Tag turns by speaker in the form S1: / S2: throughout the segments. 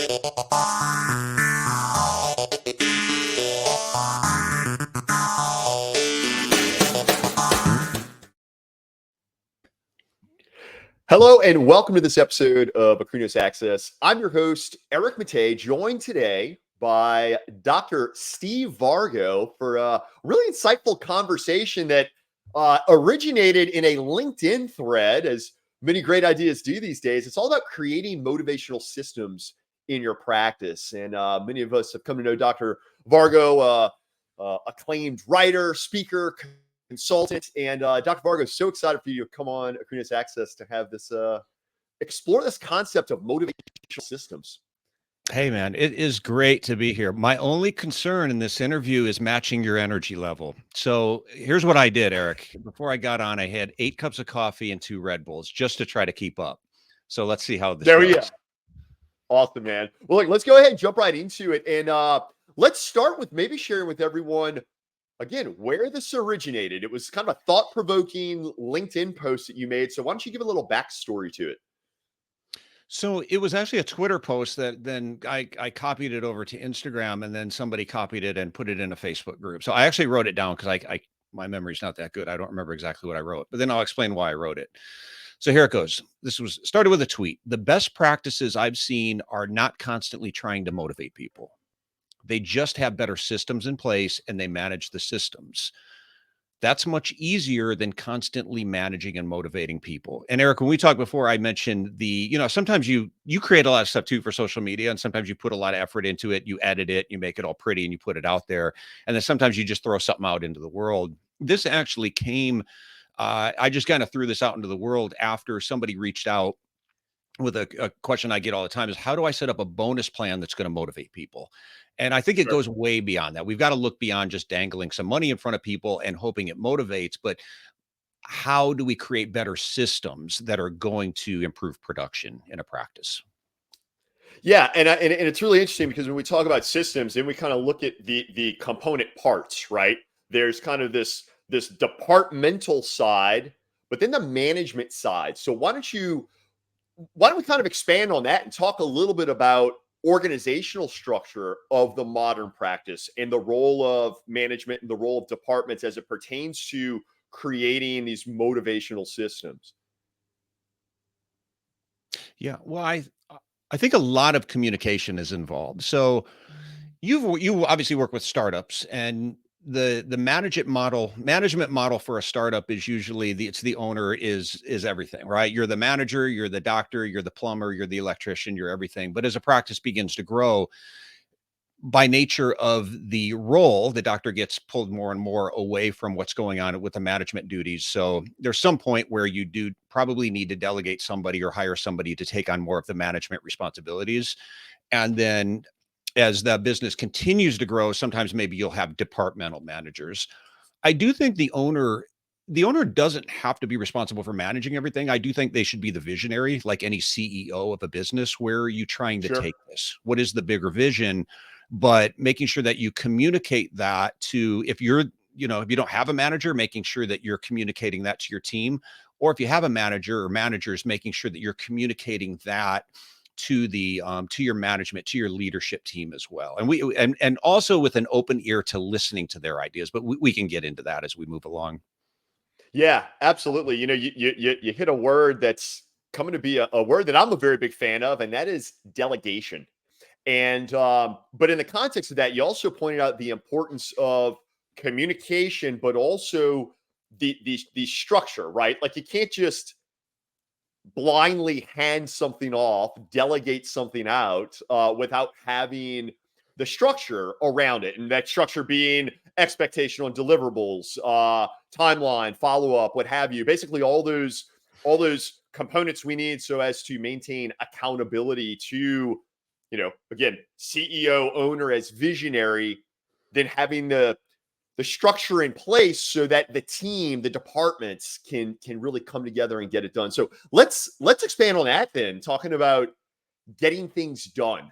S1: Hello and welcome to this episode of Akrinos Access. I'm your host, Eric Matei, joined today by Dr. Steve Vargo for a really insightful conversation that originated in a LinkedIn thread, as many great ideas do these days. It's all about creating motivational systems in your practice. And many of us have come to know Dr. Vargo, acclaimed writer, speaker, consultant. And Dr. Vargo is so excited for you to come on Akrinos Access to have this explore this concept of motivational systems.
S2: Hey, man, it is great to be here. My only concern in this interview is matching your energy level. So here's what I did, Eric. Before I got on, I had 8 cups of coffee and 2 Red Bulls just to try to keep up. So let's see how this
S1: There we go.
S2: goes.
S1: Awesome, man. Well, look, let's go ahead and jump right into it. And let's start with maybe sharing with everyone, again, where this originated. It was kind of a thought-provoking LinkedIn post that you made. So why don't you give a little backstory to it?
S2: So it was actually a Twitter post that then I copied it over to Instagram, and then somebody copied it and put it in a Facebook group. So I actually wrote it down because I my memory's not that good. I don't remember exactly what I wrote, but then I'll explain why I wrote it. So here it goes. This was started with a tweet. The best practices I've seen are not constantly trying to motivate people. They just have better systems in place and they manage the systems. That's much easier than constantly managing and motivating people. And Eric, when we talked before, I mentioned sometimes you create a lot of stuff too for social media, and sometimes you put a lot of effort into it, you edit it, you make it all pretty, and you put it out there. And then sometimes you just throw something out into the world. This actually came, I just kind of threw this out into the world after somebody reached out with a question I get all the time is, how do I set up a bonus plan that's going to motivate people? And I think it
S1: Sure.
S2: goes way beyond that. We've got to look beyond just dangling some money in front of people and hoping it motivates, but how do we create better systems that are going to improve production in a practice?
S1: Yeah, and it's really interesting because when we talk about systems, then we kind of look at the component parts, right? There's kind of this departmental side, but then the management side. So why don't we kind of expand on that and talk a little bit about organizational structure of the modern practice and the role of management and the role of departments as it pertains to creating these motivational systems?
S2: Yeah, well, I think a lot of communication is involved. So you obviously work with startups, and the management model for a startup is usually it's the owner is everything, right? You're the manager, you're the doctor, you're the plumber, you're the electrician, you're everything. But as a practice begins to grow, by nature of the role, the doctor gets pulled more and more away from what's going on with the management duties. So there's some point where you do probably need to delegate somebody or hire somebody to take on more of the management responsibilities. And then as the business continues to grow, sometimes maybe you'll have departmental managers. I do think the owner doesn't have to be responsible for managing everything. I do think they should be the visionary, like any CEO of a business. Where are you trying to
S1: Sure.
S2: take this? What is the bigger vision? But making sure that you communicate that to, if you don't have a manager, making sure that you're communicating that to your team, or if you have a manager or managers, making sure that you're communicating that to your management, to your leadership team as well. And also with an open ear to listening to their ideas, but we can get into that as we move along.
S1: Yeah, absolutely. You hit a word that's coming to be a word that I'm a very big fan of, and that is delegation. And but in the context of that, you also pointed out the importance of communication, but also the structure, right? Like you can't just blindly hand something off, delegate something out without having the structure around it, and that structure being expectation on deliverables, timeline, follow up, what have you. Basically, all those components we need so as to maintain accountability to, again, CEO, owner as visionary, then having the structure in place so that the team, the departments can really come together and get it done. So let's expand on that then, talking about getting things done.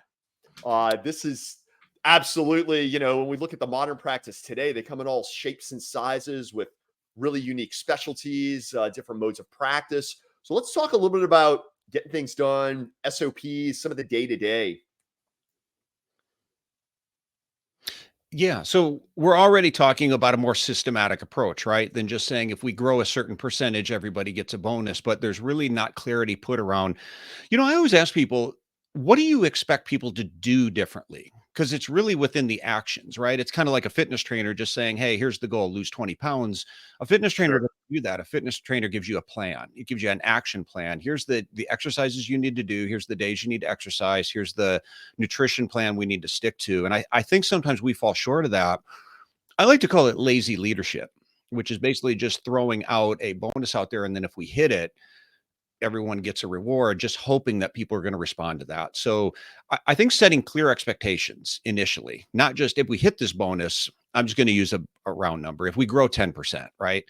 S1: This is absolutely, when we look at the modern practice today, they come in all shapes and sizes with really unique specialties, different modes of practice. So let's talk a little bit about getting things done, SOPs, some of the day to day.
S2: Yeah. So we're already talking about a more systematic approach, right? Than just saying if we grow a certain percentage, everybody gets a bonus. But there's really not clarity put around. I always ask people, what do you expect people to do differently? Because it's really within the actions, right? It's kind of like a fitness trainer just saying, hey, here's the goal, lose 20 pounds. A fitness trainer
S1: Sure.
S2: doesn't do that. A fitness trainer gives you a plan. It gives you an action plan. Here's the exercises you need to do. Here's the days you need to exercise. Here's the nutrition plan we need to stick to. And I think sometimes we fall short of that. I like to call it lazy leadership, which is basically just throwing out a bonus out there. And then if we hit it, everyone gets a reward, just hoping that people are going to respond to that. So I think setting clear expectations initially, not just if we hit this bonus, I'm just going to use a round number. If we grow 10%, right?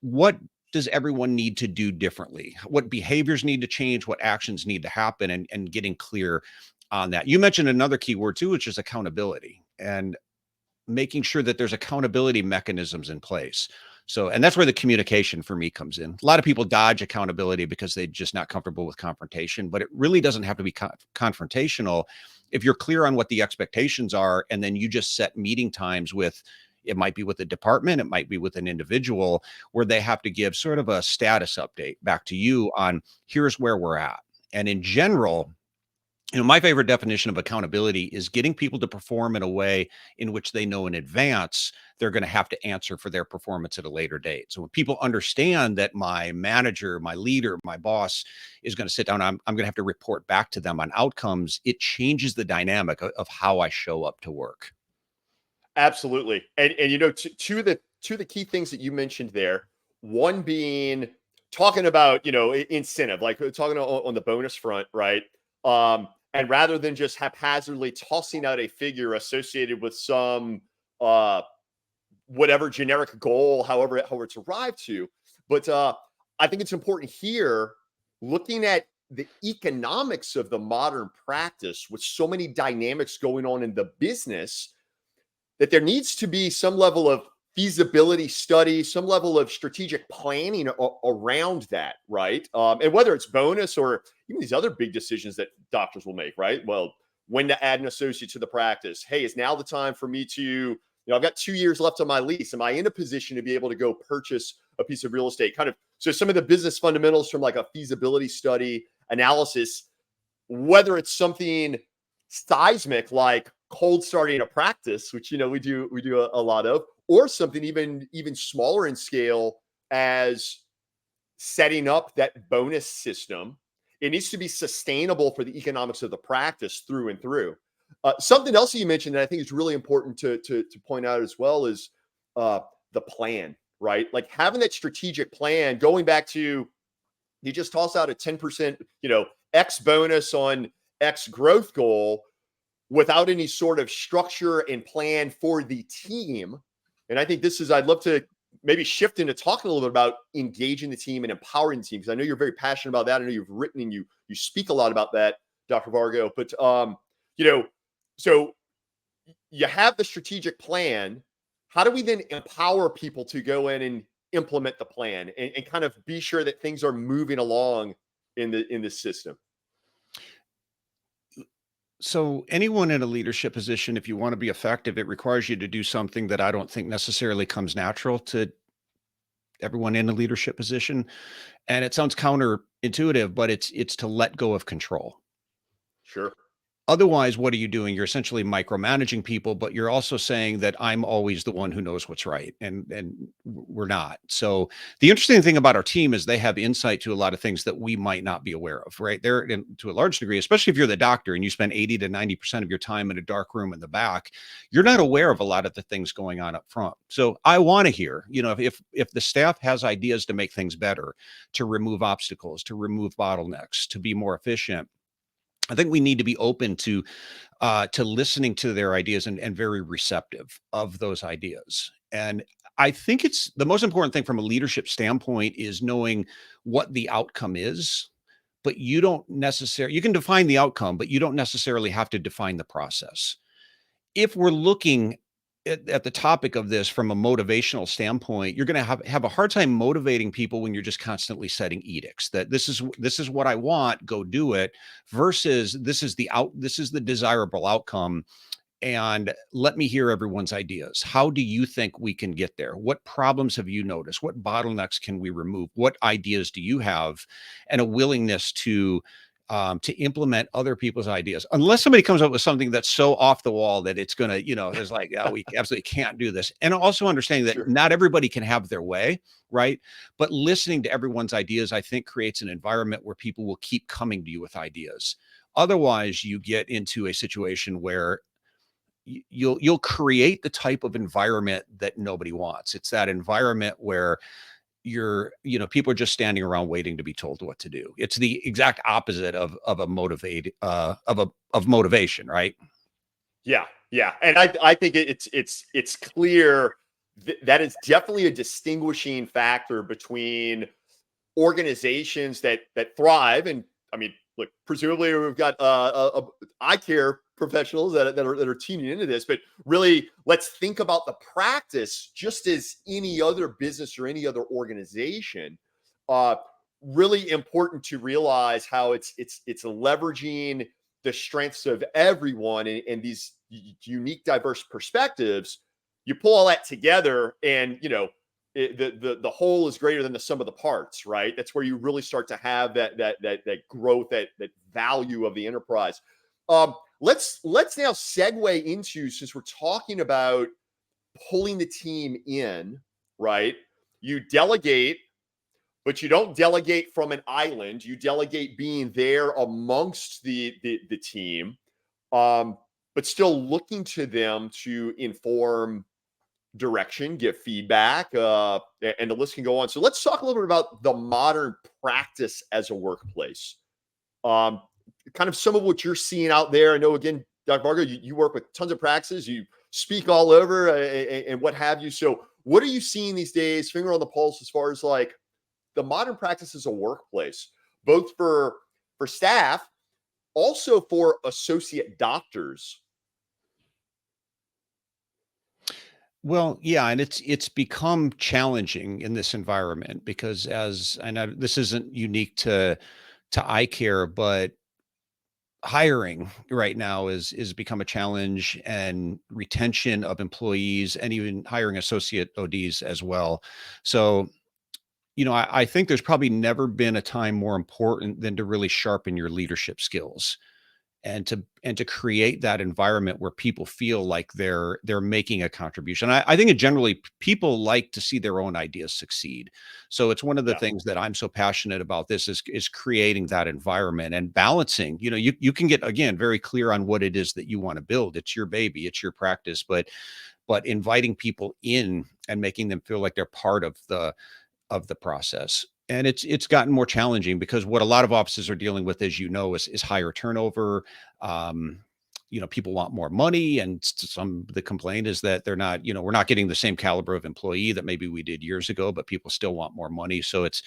S2: What does everyone need to do differently? What behaviors need to change? What actions need to happen? And getting clear on that. You mentioned another key word too, which is accountability. And making sure that there's accountability mechanisms in place. So, and that's where the communication for me comes in. A lot of people dodge accountability because they're just not comfortable with confrontation, but it really doesn't have to be confrontational. If you're clear on what the expectations are, and then you just set meeting times with, it might be with a department, it might be with an individual, where they have to give sort of a status update back to you on here's where we're at. And in general, my favorite definition of accountability is getting people to perform in a way in which they know in advance they're going to have to answer for their performance at a later date. So when people understand that my manager, my leader, my boss is going to sit down, I'm going to have to report back to them on outcomes, it changes the dynamic of how I show up to work.
S1: Absolutely. And two of the key things that you mentioned there, one being talking about, incentive, like talking on the bonus front, right? And rather than just haphazardly tossing out a figure associated with some uh whatever generic goal, however it's arrived to. But I think it's important here, looking at the economics of the modern practice with so many dynamics going on in the business, that there needs to be some level of feasibility study, some level of strategic planning around that, right? And whether it's bonus or even these other big decisions that doctors will make, right? Well, when to add an associate to the practice. Hey, is now the time for me to, I've got 2 years left on my lease. Am I in a position to be able to go purchase a piece of real estate? Kind of, so some of the business fundamentals from like a feasibility study analysis, whether it's something seismic like cold starting a practice, which we do a lot of, or something even smaller in scale as setting up that bonus system. It needs to be sustainable for the economics of the practice through and through. Something else that you mentioned that I think is really important to point out as well is uh, the plan, right? Like having that strategic plan. Going back to, you just toss out a 10%, X bonus on X growth goal without any sort of structure and plan for the team. And I think I'd love to maybe shift into talking a little bit about engaging the team and empowering the team, because I know you're very passionate about that. I know you've written and you speak a lot about that, Dr. Vargo. But you know, so you have the strategic plan. How do we then empower people to go in and implement the plan and kind of be sure that things are moving along in the system?
S2: So, anyone in a leadership position, if you want to be effective, it requires you to do something that I don't think necessarily comes natural to everyone in a leadership position. And it sounds counterintuitive, but it's to let go of control.
S1: Sure.
S2: Otherwise, what are you doing? You're essentially micromanaging people, but you're also saying that I'm always the one who knows what's right, and we're not. So the interesting thing about our team is they have insight to a lot of things that we might not be aware of, right? They're to a large degree, especially if you're the doctor and you spend 80 to 90% of your time in a dark room in the back, you're not aware of a lot of the things going on up front. So I want to hear, if the staff has ideas to make things better, to remove obstacles, to remove bottlenecks, to be more efficient, I think we need to be open to listening to their ideas and very receptive of those ideas. And I think it's the most important thing from a leadership standpoint is knowing what the outcome is, but you can define the outcome, but you don't necessarily have to define the process. If we're looking at the topic of this from a motivational standpoint, you're going to have a hard time motivating people when you're just constantly setting edicts that this is what I want, go do it, versus this is the desirable outcome. and let me hear everyone's ideas. How do you think we can get there? What problems have you noticed? What bottlenecks can we remove? What ideas do you have? And a willingness to implement other people's ideas, unless somebody comes up with something that's so off the wall that it's going to, there's like, oh, we absolutely can't do this. And also understanding that
S1: Sure.
S2: not everybody can have their way, right? But listening to everyone's ideas, I think, creates an environment where people will keep coming to you with ideas. Otherwise, you get into a situation where you'll create the type of environment that nobody wants. It's that environment where people are just standing around waiting to be told what to do. It's the exact opposite of a of motivation, right?
S1: Yeah, yeah, and I think it's clear that is definitely a distinguishing factor between organizations that thrive. And I mean, look, presumably we've got eye care professionals that are tuning into this, but really let's think about the practice just as any other business or any other organization. uh Really important to realize how it's leveraging the strengths of everyone and these unique diverse perspectives. You pull all that together, and the whole is greater than the sum of the parts, right? That's where you really start to have that growth, that value of the enterprise. Let's now segue into, since we're talking about pulling the team in, right? You delegate, but you don't delegate from an island. You delegate being there amongst the team, um, but still looking to them to inform direction, give feedback, and the list can go on. So let's talk a little bit about the modern practice as a workplace. Um, Kind of some of what you're seeing out there. I know, again, Dr. Vargo, you work with tons of practices, you speak all over, and what have you. So what are you seeing these days, finger on the pulse, as far as like the modern practice as a workplace, both for staff, also for associate doctors?
S2: Well, yeah, and it's become challenging in this environment because, as I know, this isn't unique to eye care, but hiring right now is become a challenge, and retention of employees, and even hiring associate ODs as well. So, I think there's probably never been a time more important than to really sharpen your leadership skills, and to create that environment where people feel like they're making a contribution. I think it generally people like to see their own ideas succeed. So it's one of the
S1: Yeah,
S2: things that I'm so passionate about, this is creating that environment and balancing. You can get, again, very clear on what it is that you want to build. It's your baby, it's your practice, but inviting people in and making them feel like they're part of the process. And it's gotten more challenging because what a lot of offices are dealing with, as is higher turnover. Um, People want more money, and some the complaint is that they're not, we're not getting the same caliber of employee that maybe we did years ago, but people still want more money. So it's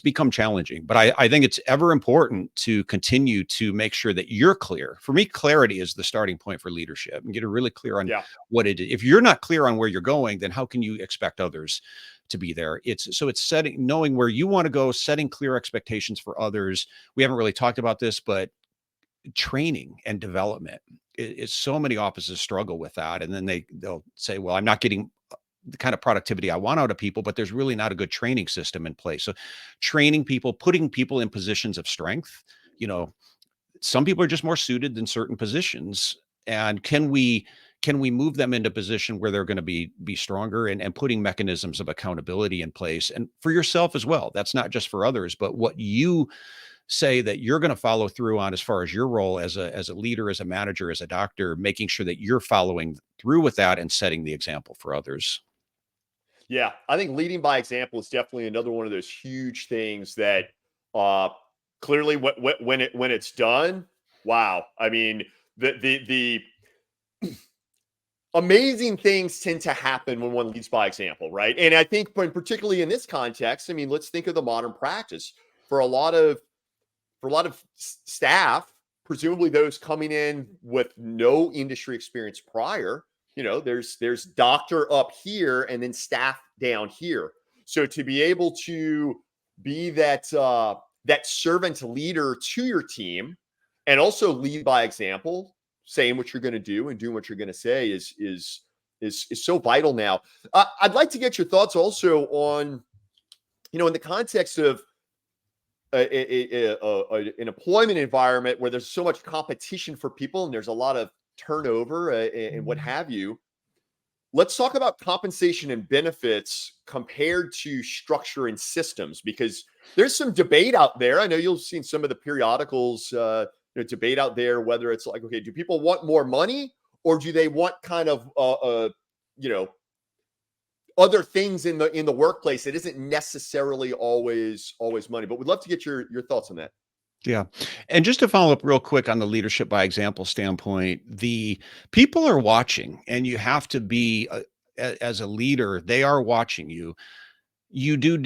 S2: become challenging. But I think it's ever important to continue to make sure that you're clear. For me, clarity is the starting point for leadership, and get really clear on
S1: yeah,
S2: what it is. If you're not clear on where you're going, then how can you expect others to be there? It's setting, knowing where you want to go, setting clear expectations for others. We haven't really talked about this, but training and development is so many offices struggle with that. And then they'll say, well, I'm not getting the kind of productivity I want out of people, but there's really not a good training system in place. So training people, putting people in positions of strength, you know, some people are just more suited than certain positions. And can we move them into a position where they're going to be stronger, and putting mechanisms of accountability in place, and for yourself as well. That's not just for others, but what you say that you're going to follow through on, as far as your role as a leader, as a manager, as a doctor, making sure that you're following through with that and setting the example for others.
S1: yeah. I think leading by example is definitely another one of those huge things that, uh, clearly, when it's done, wow. I mean, the amazing things tend to happen when one leads by example, right? And I think, particularly in this context, I mean, let's think of the modern practice for a lot of staff, presumably those coming in with no industry experience prior. There's doctor up here and then staff down here. So to be able to be that servant leader to your team, and also lead by example, saying what you're going to do and doing what you're going to say is so vital now. I'd like to get your thoughts also on, in the context of an employment environment where there's so much competition for people and there's a lot of turnover and what have you. Let's talk about compensation and benefits compared to structure and systems, because there's some debate out there. I know you'll seen some of the periodicals, debate out there whether it's like, okay, do people want more money or do they want kind of, you know, other things in the workplace that isn't necessarily always money? But we'd love to get your thoughts on that.
S2: Yeah. And just to follow up real quick on the leadership by example standpoint, the people are watching and you have to be as a leader, they are watching you. You do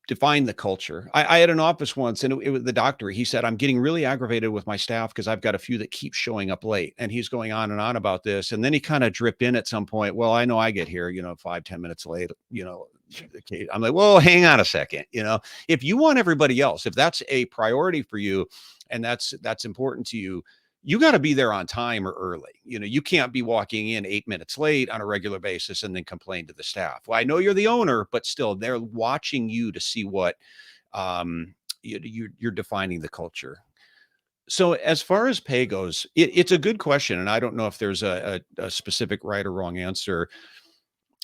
S2: define the culture. I had an office once and it was the doctor. He said, I'm getting really aggravated with my staff because I've got a few that keep showing up late. And he's going on and on about this. And then he kind of dripped in at some point. Well, I know I get here, 5, 10 minutes late, okay. I'm like, well, hang on a second. If you want everybody else, if that's a priority for you and that's important to you, you got to be there on time or early. You can't be walking in 8 minutes late on a regular basis and then complain to the staff. Well, I know you're the owner, but still they're watching you to see what you're defining the culture. So as far as pay goes, it's a good question. And I don't know if there's a specific right or wrong answer.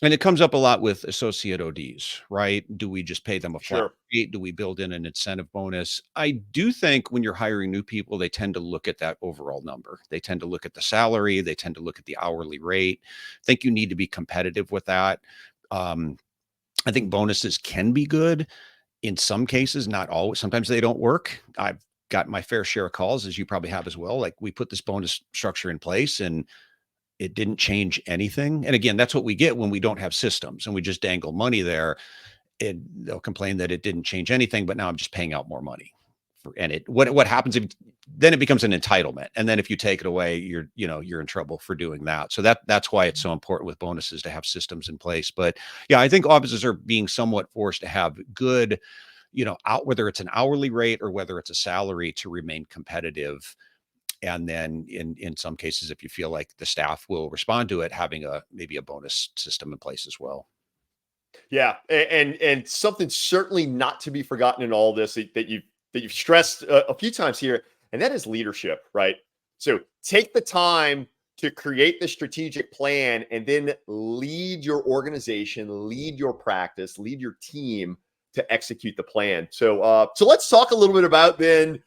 S2: And it comes up a lot with associate ODs, right? Do we just pay them a flat
S1: Sure.
S2: rate? Do we build in an incentive bonus? I do think when you're hiring new people, they tend to look at that overall number. They tend to look at the salary. They tend to look at the hourly rate. I think you need to be competitive with that. Um, I think bonuses can be good in some cases, not always. Sometimes they don't work. I've got my fair share of calls, as you probably have as well. Like we put this bonus structure in place and it didn't change anything. And again, that's what we get when we don't have systems and we just dangle money there. And they'll complain that it didn't change anything, but now I'm just paying out more money. And what happens if then it becomes an entitlement. And then if you take it away, you're in trouble for doing that. So that's why it's so important with bonuses to have systems in place. But yeah, I think offices are being somewhat forced to have good, out whether it's an hourly rate or whether it's a salary to remain competitive. And then in some cases, if you feel like the staff will respond to it, having maybe a bonus system in place as well.
S1: Yeah, and something certainly not to be forgotten in all this that you've stressed a few times here, and that is leadership, right? So take the time to create the strategic plan, and then lead your organization, lead your practice, lead your team to execute the plan. So let's talk a little bit about then,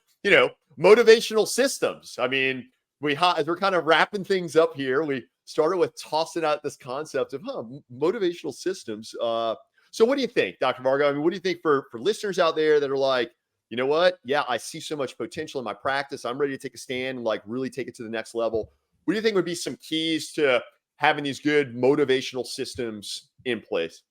S1: motivational systems. I mean, as we're kind of wrapping things up here, we started with tossing out this concept of motivational systems. So what do you think, Dr. Vargo? I mean, what do you think for listeners out there that are like, you know what? Yeah, I see so much potential in my practice. I'm ready to take a stand and like really take it to the next level. What do you think would be some keys to having these good motivational systems in place?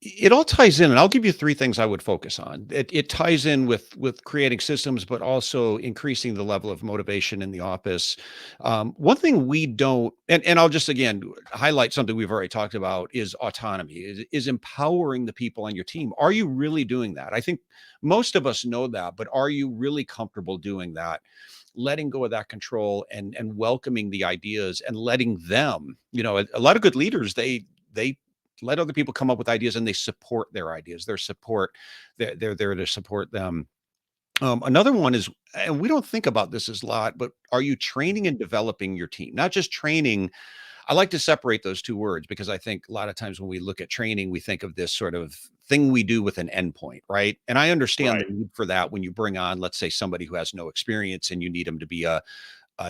S2: It all ties in, and I'll give you 3 things I would focus on. It ties in with creating systems, but also increasing the level of motivation in the office. One thing we don't and I'll just again highlight something we've already talked about is autonomy, is empowering the people on your team. Are you really doing that? I think most of us know that, but are you really comfortable doing that? Letting go of that control and welcoming the ideas and letting them, a lot of good leaders, they let other people come up with ideas and they support their ideas. They're there to support them. Another one is, and we don't think about this as a lot, but are you training and developing your team? Not just training. I like to separate those two words because I think a lot of times when we look at training, we think of this sort of thing we do with an endpoint, right? And I understand
S1: Right.
S2: the need for that when you bring on, let's say, somebody who has no experience and you need them to be a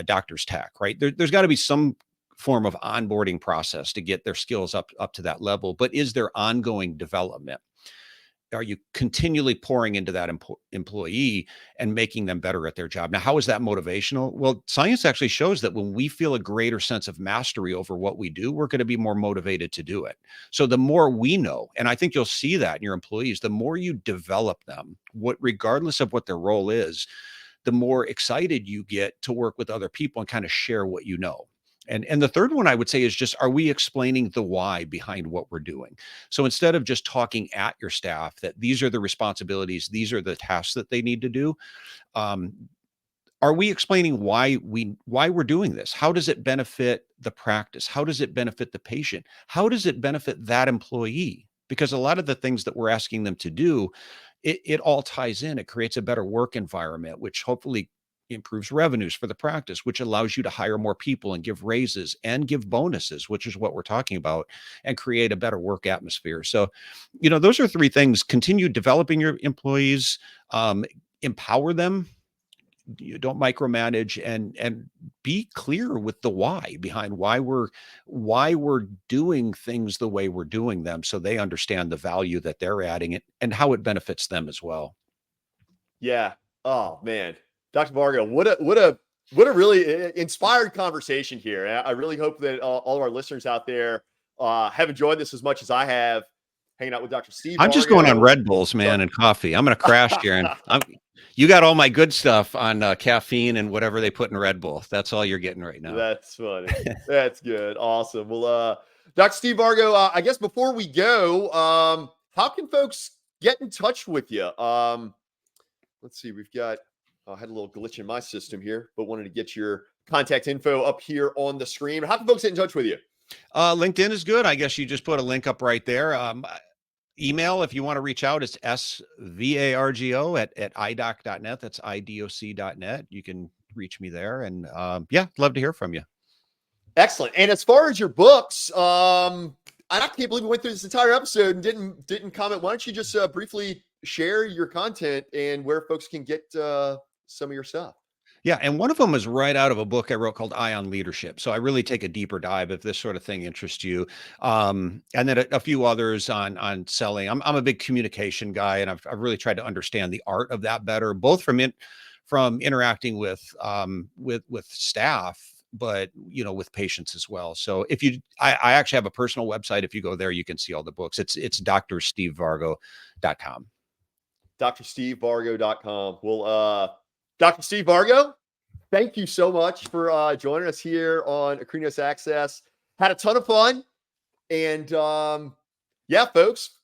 S2: doctor's tech, right? There's got to be some form of onboarding process to get their skills up to that level. But is there ongoing development? Are you continually pouring into that employee and making them better at their job? Now, how is that motivational? Well, science actually shows that when we feel a greater sense of mastery over what we do, we're going to be more motivated to do it. So the more we know, and I think you'll see that in your employees, the more you develop them, regardless of what their role is, the more excited you get to work with other people and kind of share what you know. And the third one I would say is just, are we explaining the why behind what we're doing? So instead of just talking at your staff that these are the responsibilities, these are the tasks that they need to do, um, are we explaining why we're doing this? How does it benefit the practice? How does it benefit the patient? How does it benefit that employee? Because a lot of the things that we're asking them to do, it all ties in. It creates a better work environment, which hopefully improves revenues for the practice, which allows you to hire more people and give raises and give bonuses, which is what we're talking about, and create a better work atmosphere. So, those are three things: continue developing your employees, empower them, you don't micromanage, and be clear with the why behind why we're doing things the way we're doing them, so they understand the value that they're adding it and how it benefits them as well.
S1: Yeah. Oh man, Dr. Vargo, what a really inspired conversation here. I really hope that all of our listeners out there have enjoyed this as much as I have, hanging out with Dr. Steve
S2: I'm just going on
S1: Vargo.
S2: Red Bulls, man, and coffee. I'm gonna crash here, and you got all my good stuff on caffeine and whatever they put in Red Bull. That's all you're getting right now.
S1: That's funny. That's good. Awesome. Well, Dr. Steve Vargo, I guess before we go, how can folks get in touch with you? Let's see. We've got. I had a little glitch in my system here, but wanted to get your contact info up here on the screen. How can folks get in touch with you?
S2: LinkedIn is good. I guess you just put a link up right there. Email, if you want to reach out, is svargo at idoc.net. That's idoc.net. You can reach me there. And yeah, love to hear from you.
S1: Excellent. And as far as your books, I can't believe we went through this entire episode and didn't comment. Why don't you just briefly share your content and where folks can get some of your stuff?
S2: Yeah, and one of them is right out of a book I wrote called Eye on Leadership. So I really take a deeper dive if this sort of thing interests you. And then a few others on selling. I'm a big communication guy, and I've really tried to understand the art of that better, both from interacting with staff, but with patients as well. So I actually have a personal website. If you go there, you can see all the books. It's drstevevargo.com.
S1: drstevevargo.com. Well, Dr. Steve Vargo, thank you so much for joining us here on Akrinos Access. Had a ton of fun. And yeah, folks,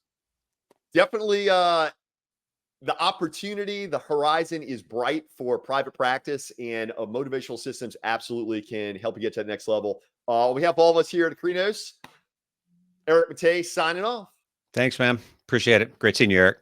S1: definitely the opportunity, the horizon is bright for private practice, and motivational systems absolutely can help you get to the next level. We have all of us here at Akrinos. Eric Matei signing off.
S2: Thanks, man. Appreciate it. Great seeing you, Eric.